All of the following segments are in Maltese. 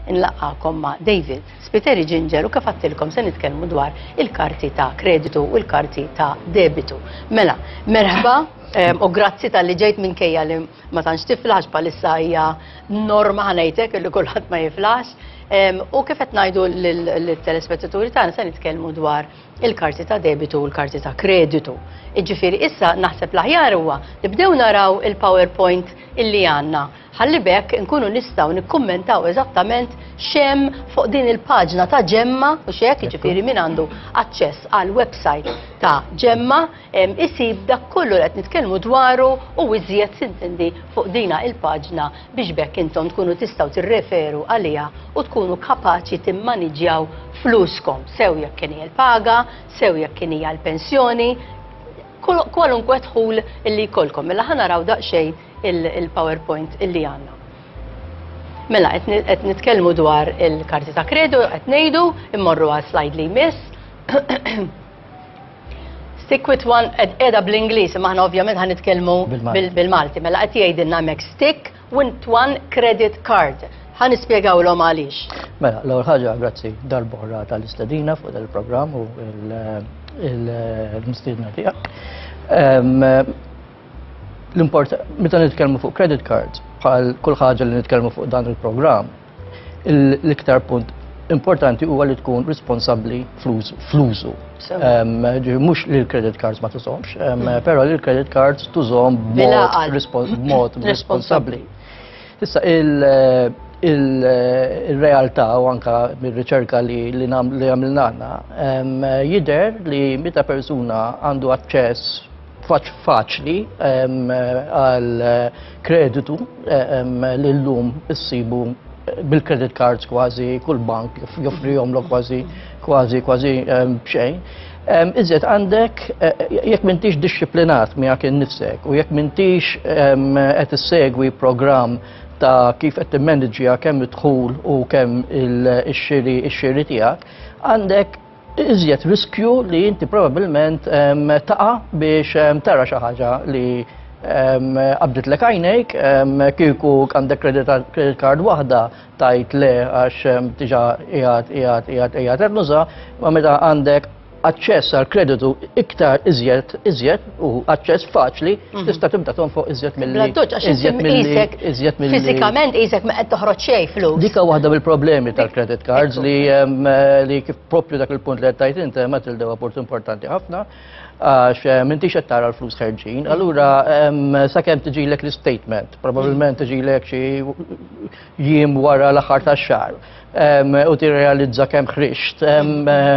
nlaqqakom ma' David Spiteri Ginger u kif għattilkom se nitkellmu dwar il-karti ta' kreditu u l-karti ta' debitu. Mela, merħba u grazzi tal-li ġejt minkejja li ma tantx tiflax palissa hija norma ħanejtek li kulħadd ma jiflax. U kif qed ngħidu lill-telespettaturi tagħna se nitkellmu dwar il-karti ta' debitu u l-karti ta' kreditu. Iġifieri issa naħseb l-aħjar huwa li bdew naraw il-PowerPoint illi għandna. Ħalli bekk nkunu nistgħu nikkummentaw eżattament x'hemm fuq din il-paġna ta' Ġemma u x'hekk jiġifieri min għandu aċċess għal website ta' Ġemma isib dak kollu li qed nitkellmu dwaru u iżjed sintendi fuq dina il-paġna biex bekk intom tkunu tistgħu tirreferu għaliha u tkunu kapaċi timmaniġjaw fluskom sew jekk kien hija l-paga, sew jekk kien hija l-pensjoni, kwalunkwe dħul illi jkollkom. Mela ħanaraw daqsxejn il-PowerPoint illi għandna. Mela qed nitkellmu dwar il-karti ta' kreditu, qed ngħidu immorru għal slide li jmiss. Stick with one qiegħda bl-Ingliż, imma aħna ovvjament ħanitkellmu bil-Malti. Mela qed jgħidilna hemmhekk stick with one credit card. Ħanispjegawlhom għaliex. Mela, l-ewwel ħaġa grazzi darb'oħra tal-istedina fuq il-programm u l-mistiedna tiegħek. Meta nitkellmu fuq credit cards, bħal kull ħaġa li nitkellmu fuq dan il-programm, l-iktar punt importanti huwa li tkun responsabbli fl-użu. Mhux li l-credit cards ma tużhomx, però li l-credit cards tużhom b'mod responsabbli. Issa il-realtà u anka mir-riċerka li għamilna jidher li meta persuna għandu aċċess faċli għal kreditu li llum issibu bil-credit cards kważi kull bank joffrihomlok kważi b'xejn. Iżjed għandek jekk m'intix dixxiplinat miegħek innifsek u jekk m'intix qed issegwi programm ta' kif qed timmanagġja kemm idħul u kemm ix-xiri tiegħek, għandek iżjed riskju li inti probabbilment taqa' biex tara xi ħaġa li qabditlek għajnejk kieku għandek credit card waħda tajt le għax diġà qiegħed nuża, ma meta għandek aċċess għal kreditu iktar iżjed u aċċess faċli tista' tibda tonfoq iżjed milli fiżikament qisek ma qed toħroġ xejn flus. Dik waħda mill-problemi tal-credit cards li kif proprju dak il-punt li qed tajt inti Matilda huwa punt importanti ħafna għax m'intix qed tara l-flus ħerġin, allura sakemm tiġilek l-statement, probabbilment tiġilek xi jiem wara l-aħħar tax-xahar u tirrealizza kemm ħrixt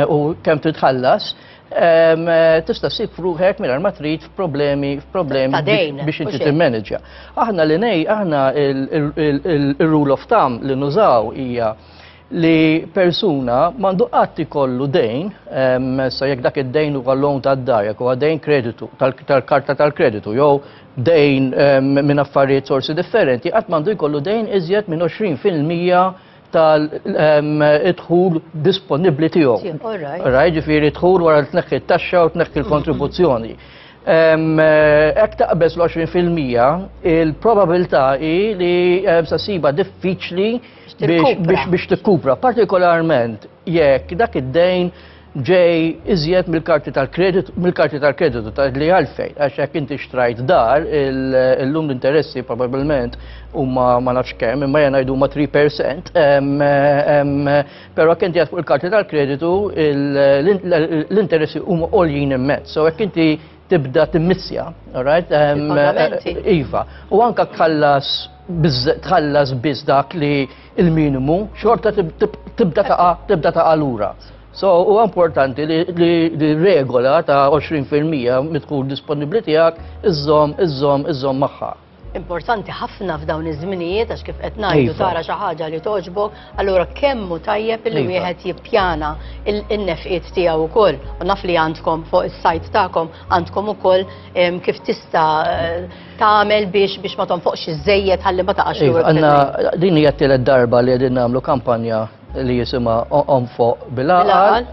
u kemm titħallas, tista' ssib fruħek mingħajr ma trid f'problemi biex inti timmanagġja. Aħna il-rule of thumb li nużaw hija li persuna m'għandu qatt ikollu dejn, sa jekk dak id-dejn huwa loan tad-dar, jekk huwa dejn kreditu tal-karta tal-kreditu jew dejn minn affarijiet sorsi differenti, qatt m'għandu jkollu dejn iżjed minn 20% tal-idħul disponibbli tiegħu. Ġifieri idħul wara tneħħi t-taxxa u tneħħi l-kontribuzzjoni. Hekk taqbeż l-20% il-probabilità hi li sa siba diffiċli biex tikkupra, partikolarment jekk dak id-dejn ġej iżjed mill-karti tal-kreditu li għalfejn, għax jekk inti xtrajt dar, illum l-interessi probabbilment huma ma nafx kemm, imma jena jgħidu huma 3%, però jekk inti fuq il-karti tal-kreditu l-interessi huma għoljin immens, so jekk inti tibda timmissja, iva, u anke tħallas biss dak li il-minimu, xorta tibda taqa' lura. So, huwa importanti li regola ta' 20% midħul disponibbli tiegħek iżżomm magħha. Importanti ħafna f'dawn iż-żminijiet għax kif qed ngħidu tara xi ħaġa li toġbok, allura kemm hu tajjeb li wieħed jippjana in-nefqiet tiegħu wkoll. U naf li għandkom fuq is-sajt tagħkom għandkom ukoll kif tista' tagħmel biex ma tonfoqx iż-żejjed ħalli ma taqax lura. Għandna din hija t-tielet darba li qegħdin nagħmlu kampanja li jisimha Onfoq bil-Aqal.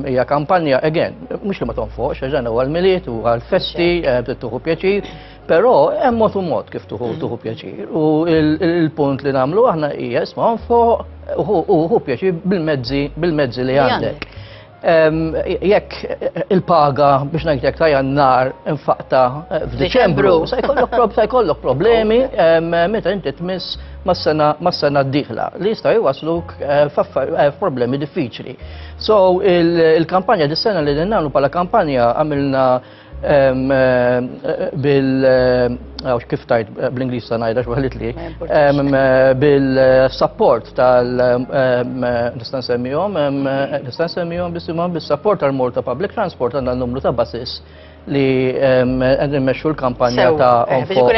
Hija kampanja, again, mhux li ma tonfoqx, ġana huwa l-miliet u għal-festi, tuħu pjaċir, però hemm mod u mod kif tuħu pjaċir. U il-punt li nagħmlu aħna hija isma' Onfoq uħu pjaċir bil-mezzi li għandek. Jekk il-paga biex ngħidlek ta' Jannar infaqta f'Diċembru, se jkollok problemi meta inti tmiss mas-sena d-dieħla li jista' jwasluk f'problemi diffiċli. So il-kampanja dis-sena li nagħmlu bħala kampanja għamilna kif tajt bl-Inglis ta' ngħidha x'waħlit li bil-support nista' nsemmihom bisimhom bis-support tal-Malta Public Transport għandna n-numru ta' buses li nmexxu l-kampanja ta' Onfoq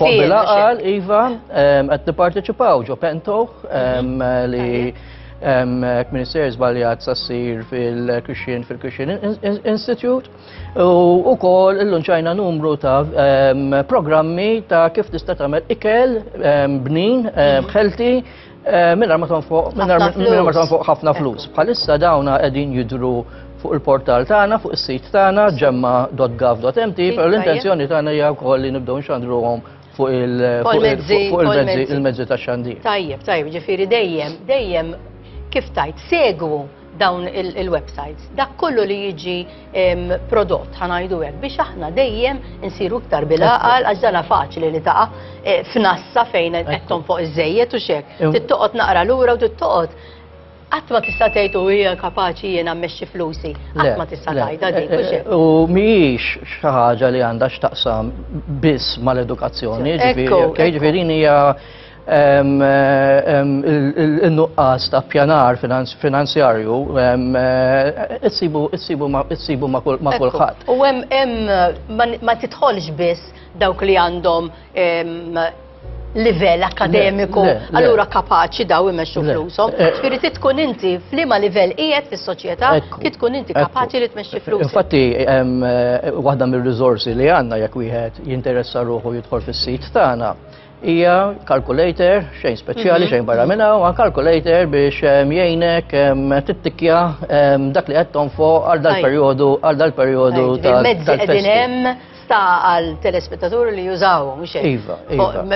bil-Aqal, iva, qed nipparteċipaw ġo Pentoħ li Minister żbaljat sa ssir fil-Christian Institute u wkoll illunċajna numru ta' programmi ta' kif tista' tagħmel ikel bnin healthy mingħajr ma tonfoq ħafna flus. Bħalissa dawna qegħdin jidhru fuq il-portal tagħna, fuq is-sit tagħna ġemma.gov.mt, però l-intenzjoni tagħna hija wkoll li nibdew nxandruhom fuq il-mezzi tax-xandir. Tajjeb, ġifieri dejjem kif tajt segwu dawn il-websites. Dak kollu li jiġi prodott ħanajdu hekk biex aħna dejjem insiru iktar bil-aqal għax dana faċli li taqa' f'nassa fejn qed tonfoq iż-żejjed u xek. Tittoqgħod naqra lura u tittoqgħod qatt ma tista' tgħid u hija kapaċi jiena mmexxi flusi. Qatt ma tista' tgħidha dik u xek. U mhijiex xi ħaġa li għandha x'taqsam biss mal-edukazzjoni, ġifieri hija il-nuqqas ta' pjanar finanzjarju issibu ma' kulħadd. U ma titħolx biss dawk li għandhom livell akademiku, allura kapaċi daw imexxu flushom. Ġifieri tkun inti f'liema livell qiegħed fis-soċjetà, tkun inti kapaċi li tmexxi flus. Infatti waħda mir-riżorsi li għandna jekk wieħed jinteressa ruħu jidħol fis-sit tagħna hija calculator, xejn speċjali, xejn barra minna, u calculator biex jgħinek tittikja dak li qed tonfoq għal dal-perjodu tal-festi. Sta għal telespettaturi li jużawu, mhux hekk.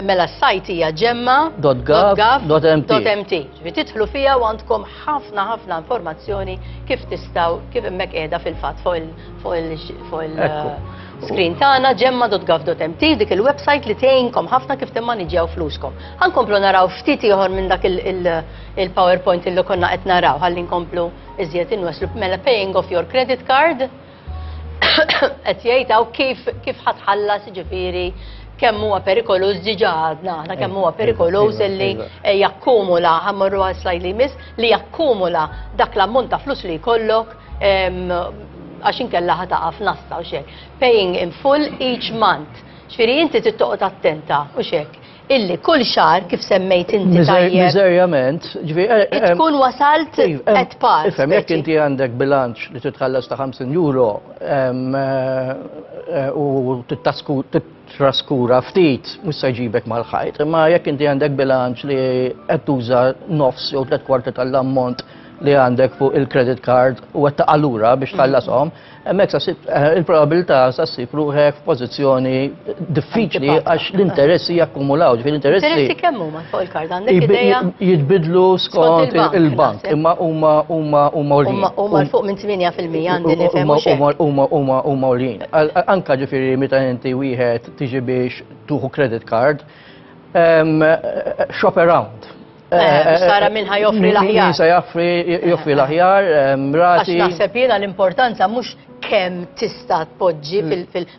Mela s-sajt hija ġemma.gov.mt. Tidħlu fiha u għandkom ħafna informazzjoni kif tistgħu kif hemmhekk qiegħda fil-fatt fuq il-screen tagħna ġemma.gov.mt dik il-website li tgħinkom ħafna kif timmaniġġjaw fluskom. Ħankomplu naraw ftit ieħor minn dak il-PowerPoint li konna qed naraw ħalli nkomplu iżjed inwaslu mela paying off your credit card. Qed jgħidhaw kif ħatħallas ġifieri kemm huwa perikoluż diġà għadna kemm huwa perikoluż li jakkumula ħammorru għal slajd li jmiss li jakkumula dak l-ammont ta' flus li jkollok għax inkella ħataqa' f'nassa u xek. Paying in full each month. Ġifieri inti tittoqgħod attenta u xek. Illi kull xahar kif semmejt inti tajjeb. Miżerjament, tkun wasalt qed par. Ifhem jekk inti għandek bilanċ li titħallas ta' €50 u titraskura ftit mhux se jġibek mal-ħajt, imma jekk inti għandek bilanċ li qed tuża nofs jew 3/4 tal-ammont li għandek fuq il-credit card u għetta allura biex tħallasom, emmek il-probabilità sa ssib ruħek f'pożizzjoni diffiċli għax l-interessi jakkumulaw. L-interessi kemm huma fuq il-kard għandek idea? Jitbidlu skont il-bank, imma huma ulin. Huma fuq minn 8% għandi nifhem huma ulin. Anka ġifieri meta inti wieħed tiġi biex tuħu credit card, shop around. Sara minnha joffri l-aħjar. Sa joffri l-aħjar, rati. Għax naħseb jiena l-importanza mhux kemm tista' tpoġġi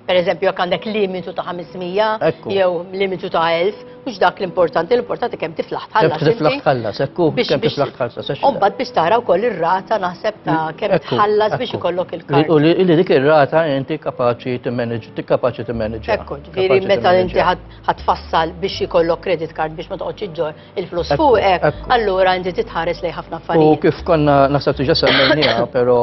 per eżempju jekk għandek limitu ta' 500 jew limitu ta' 1000, mhux dak l-importanti kemm tiflaħ tħallas. Kemm tiflaħ tħallas, ekku kemm tiflaħ tħallas. Umbagħad biex tara wkoll ir-rata naħseb ta' kemm tħallas biex ikollok il-kard. U li dik ir-rata inti kapaċi timmaneġġja. Ekku, ġifieri meta inti ħatfassal biex ikollok credit card biex ma toqgħodx iġġor il-flus fuqek, allura inti titħares lejn ħafna affarijiet. U kif konna naħseb tiġa semmejniha, però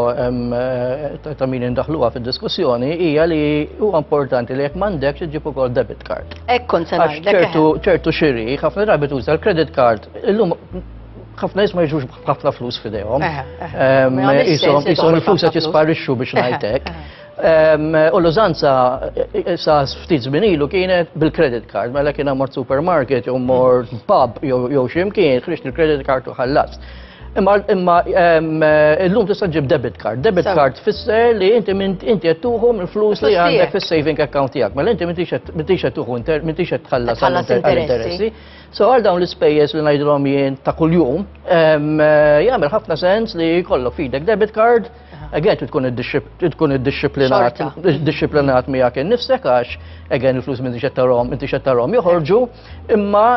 ta' min indaħluha fid-diskussjoni hija li huwa importanti li jekk m'għandekx iġġib ukoll debit card. Ekkun se ngħidlek. ċertu xiri, ħafna drabi tuża l-credit card, illum ħafna nies ma jiġux b'ħafna flus f'idejhom. Jisom il-flus qed jisparixxu biex ngħidlek. U l-użanza sa ftit żmien ilu kienet bil-credit card, mela kien mort supermarket jew mort pub jew x'imkien ħriġt il-credit card u ħallast. Imma illum tista' ġib debit card. Debit card tfisser li inti qed tuħu mill-flus li għandek fis-saving account tiegħek. Mela inti m'intix qed tuħu m'intix qed tħallas għall-interessi. So għal dawn l-ispejjeż li ngħidulhom jien ta' kuljum, jagħmel ħafna sens li jkollok f'idek debit card. Again, tkun id-disciplinat miegħek innifsek għax again il-flus minn qed tarhom joħorġu, imma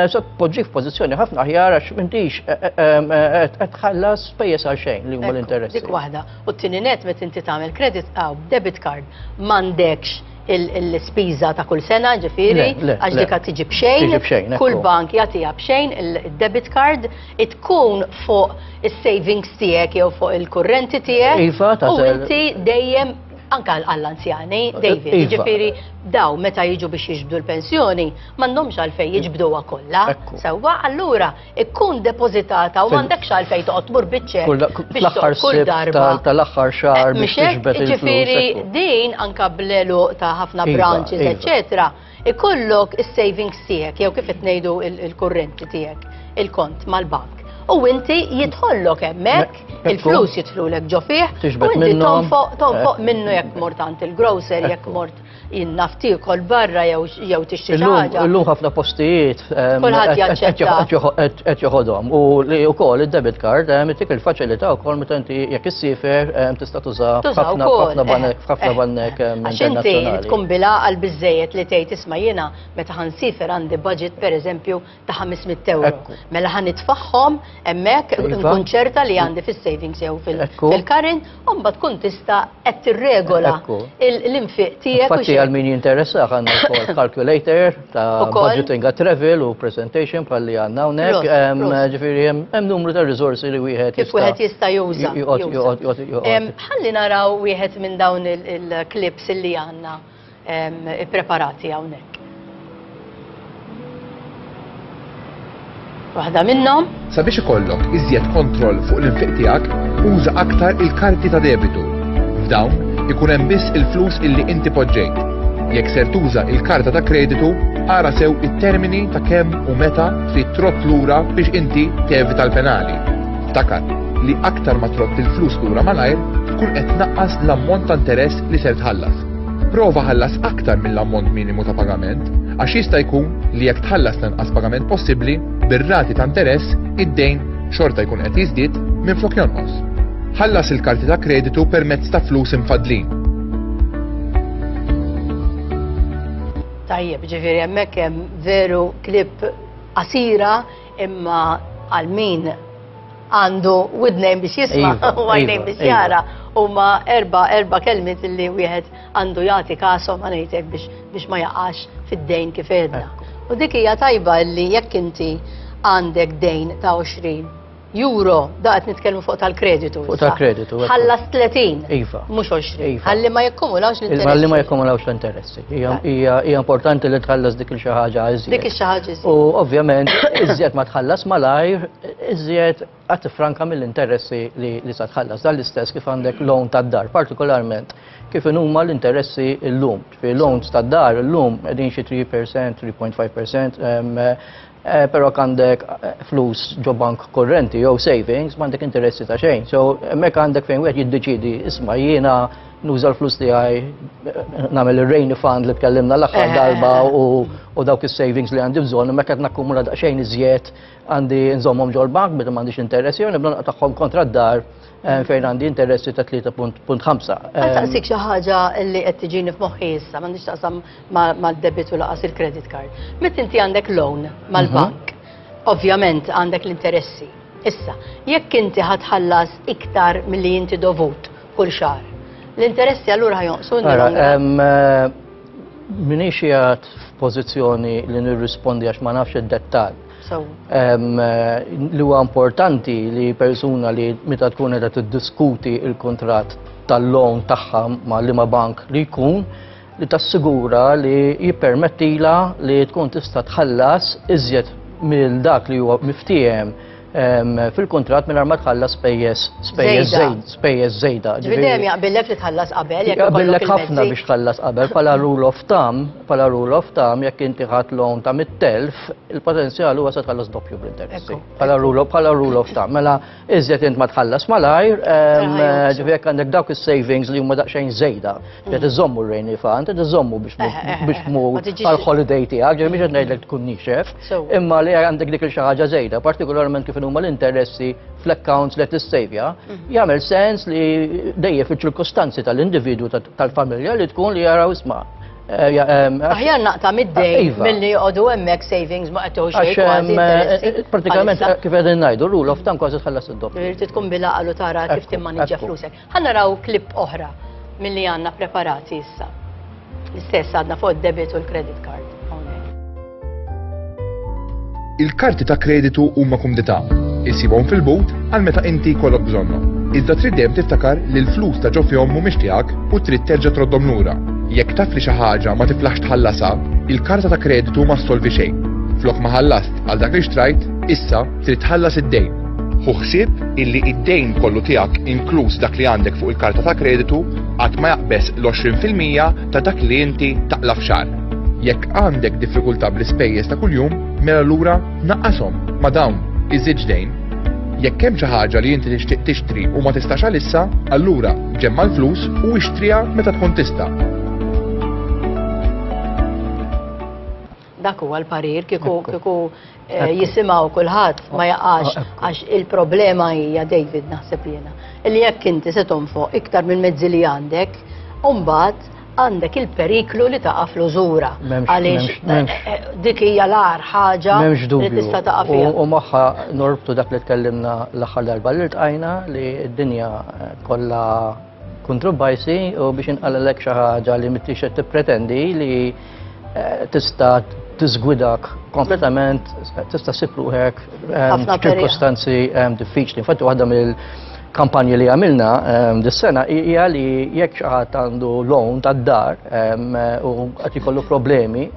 se tpoġġih f'pożizzjoni ħafna aħjar għax m'intix qed tħallas spejjeż għal xejn li huma l-interessi. Dik waħda. U t-tieni net meta inti tagħmel credit debit card m'għandekx il-spiża ta' kull sena, ġifieri, għax dik qed tiġi b'xejn, kull bank jagħtiha b'xejn il-debit card tkun fuq is-savings tiegħek jew fuq il-kurrenti tiegħek u inti dejjem anke għall-anzjani, David, ġifieri daw meta jiġu biex jiġbdu l-pensjoni m'għandhomx għalfejn jiġbduha kollha. Sewwa allura ikkun depożitata u m'għandekx għalfejn toqgħod tmur biċ-ċekk kull darba. Tal-aħħar xahar biex tiġbed il-flus. Ġifieri din anke bl-elu ta' ħafna branches, eċetera, ikollok is-savings tiegħek jew kif qed ngħidu il-kurrenti tiegħek, il-kont mal-bank. U inti jidħollok hemmhekk, il-flus jidħlulek ġo fih, u inti tonfoq minnu jekk mort għand il-grocer, jekk mort jinnaftikol barra jew tixtri ħaġa. Illum ħafna postijiet qed joħodhom u li wkoll id-debit card tik il-faċilità wkoll meta inti jekk issifer tista' tuża f'ħafna banek għax inti tkun bilgħaqal biżejjed li tgħid isma' jiena meta ħansifer għandi budget pereżempju ta' 500 euro. Mela ħanitfaħħom hemmhekk nkun ċerta li għandi fis-savings jew fil-current u mbagħad tkun tista' qed tirregola l-infiq tiegħek għal min jinteressa għandna wkoll calculator ta' budgeting għat travel u presentation bħalli għandna hawnhekk. Ġifieri hemm numru ta' riżorsi li wieħed jista' juża. Ħalli naraw wieħed minn dawn il-clips li għandna ippreparati hawnhekk. Waħda minnhom. Sabiex ikollok iżjed kontroll fuq l-infiq tiegħek, uża aktar il-karti ta' debitu. F'dawn ikun hemm biss il-flus illi inti poġġejt. Jekk ser tuża il-karta ta' kreditu, ara sew it-termini ta' kemm u meta trid trott lura biex inti tevita l-penali. Ftakar li aktar ma trott il-flus lura malajr, tkun qed tnaqqas l-ammont ta' interess li ser tħallas. Prova ħallas aktar mill-ammont minimu ta' pagament, għax jista' jkun li jekk tħallas lanqas pagament possibbli, bir-rati ta' interess id-dejn xorta jkun qed jiżdied minflok jonqos. Ħallas il-karti ta' kreditu permezz ta' flus infadlin. Tajjeb, ġifieri hemmhekk hemm veru klip qasira imma għal min għandu widnejn biex jisma' u għajnejn biex jara huma erba' kelmiet li wieħed għandu jagħti kasom ngħidlek biex ma jaqax fid-dejn kif għedna. U dik hija tajba li jekk inti għandek dejn ta' 20 euro, da qed nitkellmu fuq tal-kreditu. Fuq tal-kreditu. Ħallas 30. Iva. Mhux 20. Ħalli ma jakkumulawx l-interessi. Ħalli ma jakkumulawx l-interessi. Hija importanti li tħallas dik il-xi ħaġa iżjed. Dik il-xi ħaġa iżjed. U ovvjament iżjed ma tħallas malajr, iżjed qed tifranka mill-interessi li sa tħallas. Dan l-istess kif għandek loan tad-dar, partikolarment kif huma l-interessi llum. Fi loans tad-dar llum qegħdin xi 3%, 3.5%. Pero għandek flus ġo bank korrenti jew savings, m'għandek interessi ta' xejn. So, mek għandek fejn wieħed jiddeċidi, isma' jiena nuża l-flus tiegħi nagħmel ir-rainy fund li tkellimna l-aħħar darba u dawk is-savings li għandi bżonn, mek qed nakkumula daqsxejn iżjed għandi nżommhom ġol bank meta m'għandix interessi jew nibda tagħhom kontra d-dar fejn għandi interessi ta' 3.5. Taqsik xi ħaġa li qed tiġini f'moħħi issa, m'għandix taqsam mal-debit u laqas il-credit card. Meta inti għandek loan mal-bank, ovvjament għandek l-interessi. Issa, jekk inti ħatħallas iktar milli inti dovut kull xahar, l-interessi allura ħajonqsu. Minix jgħat f'pożizzjoni li nirrispondi għax ma nafx id-dettall. Li huwa importanti li persuna li meta tkun qiegħda tiddiskuti l-kuntratt tal-loan tagħha ma' liema bank li jkun li tassigura li jippermettila li tkun tista' tħallas iżjed mill dak li huwa miftiehem fil-kuntratt mingħajr ma tħallas spejjeż żejda. Ġifieri dejjem jaqbillek li tħallas qabel jekk Jaqbillek ħafna biex tħallas qabel bħala rule of thumb jekk inti ħadd loan ta' 100,000, il-potenzjal huwa se tħallas doppju bl-interessi. Bħala rule of thumb. Mela iżjed int ma tħallas malajr, ġifieri jekk għandek dawk is-savings li huma daqsxejn żejda, qed iżommu r-rainy fund, qed iżommu biex tmur għall-holiday tiegħek, ġifieri mhix qed ngħidlek tkun nixef, imma li għandek dik il-xi ħaġa żejda, partikolarment kif huma l-interessi fl-accounts li tissejvja, jagħmel sens li dejjem fiċ-ċirkostanzi tal-individwu tal-familja li tkun li jaraw isma'. Aħjar naqta' mid-dejn milli jqogħdu hemmhekk savings ma qed xejn kważi interessi. Pratikament kif qegħdin ngħidu rule of thumb kważi tħallas id-doppju. Irid tkun bil-aqal u tara kif timmaneġġja flusek. Ħa naraw klipp oħra milli għandna preparati issa. L-istess għadna fuq id-debit u l-credit card. Il-karti ta' kreditu huma kumdità. Issibhom fil-but għal meta inti jkollok bżonnhom. Iżda trid dejjem tiftakar li l-flus ta' ġo fihom mhumiex tiegħek u trid terġa' troddhom lura. Jekk taf li xi ħaġa ma tiflaħx tħallasha, il-karta ta' kreditu ma solvi xejn. Flok ma ħallast għal dak li xtrajt, issa trid tħallas id-dejn. Ħu ħsieb illi id-dejn kollu tiegħek inkluż dak li għandek fuq il-karta ta' kreditu qatt ma jaqbes l-20% ta' dak li inti taqla f'xahar. Jekk għandek diffikultà bl-ispejjeż ta' kuljum, mela lura naqqashom ma' dawn iż-żiġ dejn. Jekk hemm xi ħaġa li inti tixtieq tixtri u ma tistax għalissa, allura ġemma l-flus u ixtriha meta tkun tista'. Dak huwa l-parir kieku jisimgħu kulħadd ma jaqax għax il-problema hija David naħseb jiena. Illi jekk inti se tonfoq iktar minn mezzi li għandek, u mbagħad għandek il-periklu li taqa' fl-użura. Għaliex dik hija l-agħar ħaġa li tista' taqa' fiha. U magħha norbtu dak li tkellimna l-aħħar darba li ltqajna li d-dinja kollha kontrobajsi u biex inqalelek xi ħaġa li mittix qed tippretendi li tista' tiżgwidak kompletament, tista' ssib ruħek f'ċirkostanzi diffiċli. Infatti waħda mill-kampanji li għamilna dis-sena hija li jekk xi ħadd għandu loan tad-dar u qed ikollu problemi,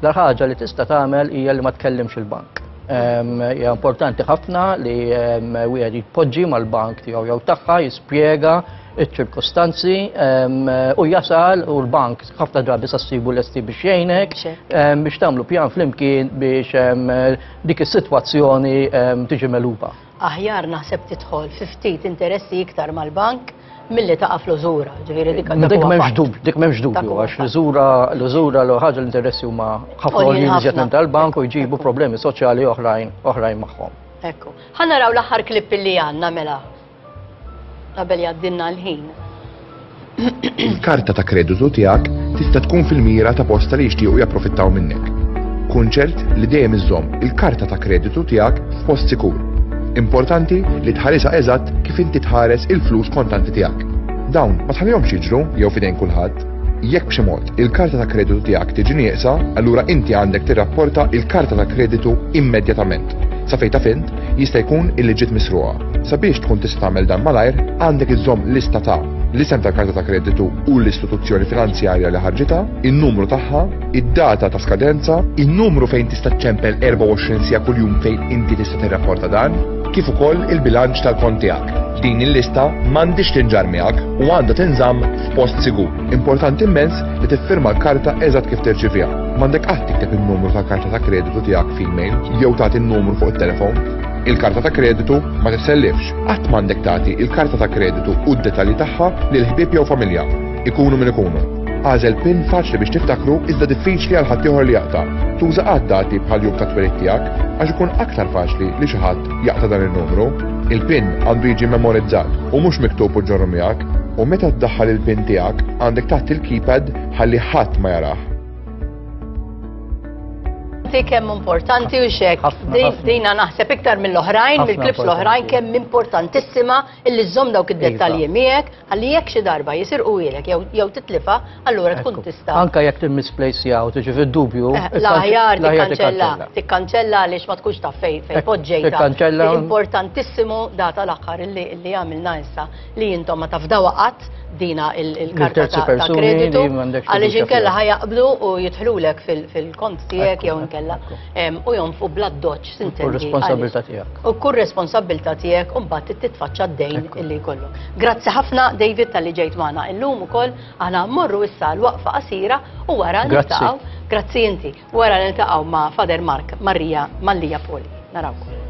l-ħaġa li tista' tagħmel hija li ma tkellimx il-bank. Hija importanti ħafna li wieħed jitpoġġi mal-bank tiegħu jew tagħha jispjega iċ-ċirkostanzi u jasal u l-bank ħafna drabi sassibu lesti biex jgħinek biex tagħmlu pjan flimkien biex dik is-sitwazzjoni tiġi meluba. Aħjar naħseb tidħol fi ftit interessi iktar mal-bank milli taqa' fl-użura. Ġifieri dik m'hemmx dubju għax l-użura l-ħaġa l-interessi huma ħafna jiżjed minn tal-bank u jġibu problemi soċjali oħrajn magħhom. Ekku. Ħa naraw l-aħħar klipp li għandna mela. Qabel jgħaddilna l-ħin. Il-karta ta' kreditu tiegħek tista' tkun fil-mira ta' posta li jixtiequ japprofittaw minnek. Kun ċert li dejjem iżżomm il-karta ta' kreditu tiegħek f'post sikur. Importanti li tħaresha eżatt kif inti tħares il-flus kontanti tiegħek. Dawn ma tħallihomx jiġru jew fidejn kulħadd. Jekk b'xi mod il-karta ta' kreditu tiegħek tiġi nieqsa, allura inti għandek tirrapporta il-karta ta' kreditu immedjatament. Sa fejn ta' fint jista' jkun illi ġiet misruqa. Sabiex tkun tista' tagħmel dan malajr, għandek iżżomm lista ta' l-isem tal-karta ta' kreditu u l-istituzzjoni finanzjarja li ħarġitha, in-numru tagħha, id-data ta' skadenza, in-numru fejn tista' tċempel 24 sija kuljum fejn inti tista' tirrapporta dan, kif ukoll il-bilanċ tal-kont tiegħek. Din il-lista m'għandix tinġar miegħek u għandha tinżamm f'post sigur. Importanti immens li tiffirma l-karta eżatt kif tirċiviha. M'għandek qatt tikteb in-numru tal-karta ta' kreditu tiegħek f'email jew tagħti n-numru fuq it-telefon. Il-karta ta' kreditu ma tissellifx. Qatt m'għandek tagħti il-karta ta' kreditu u d-dettalji tagħha lil ħbieb jew familja. Ikunu min ikunu. Għażel PIN faċli biex tiftakru iżda diffiċli għal ħadd ieħor li jaqta'. Tuża qatt dati bħal jum ta' twelid tiegħek għax ikun aktar faċli li xi ħadd jaqta' dan in-numru. Il-PIN għandu jiġi memorizzat u mhux miktub u ġorru miegħek u meta tdaħħal il-PIN tiegħek għandek taħt il-keypad ħalli ħadd ma jarah. Kemm importanti u xek, dina naħseb iktar mill-oħrajn, mill-klips l-oħrajn kemm importantissima illi żomm dawk id-dettalji miegħek, għalli jekk xi darba jisirqu ilek jew titlifa, allura tkun tista'. Anke jekk timmisplacjaw tiġi fid-dubju. L-aħjar tikkanċella għaliex ma tkunx taf fejn poġġejta. Importantissimu data l-aħħar illi għamilna issa li intom ma tafdaw qatt dina il-karta Terzi ta' persuni kreditu, li m'għandekx għaliex fiduċja inkella fihom. ħajaqbdu u jidħlulek fil-kont tiegħek Ekku, jew inkella u jonfu bla doċ sintendi. U responsabilta tiegħek. U kull responsabilta tiegħek u mbagħad titfaċċa d-dejn illi jkollok. Grazzi ħafna David tal-li ġejt magħna illum ukoll aħna mmorru issa l-waqfa qasira u wara niltaqgħu. Grazzi inti. Wara niltaqgħu ma' Father Mark Marija Mallija Poli. Narawkom.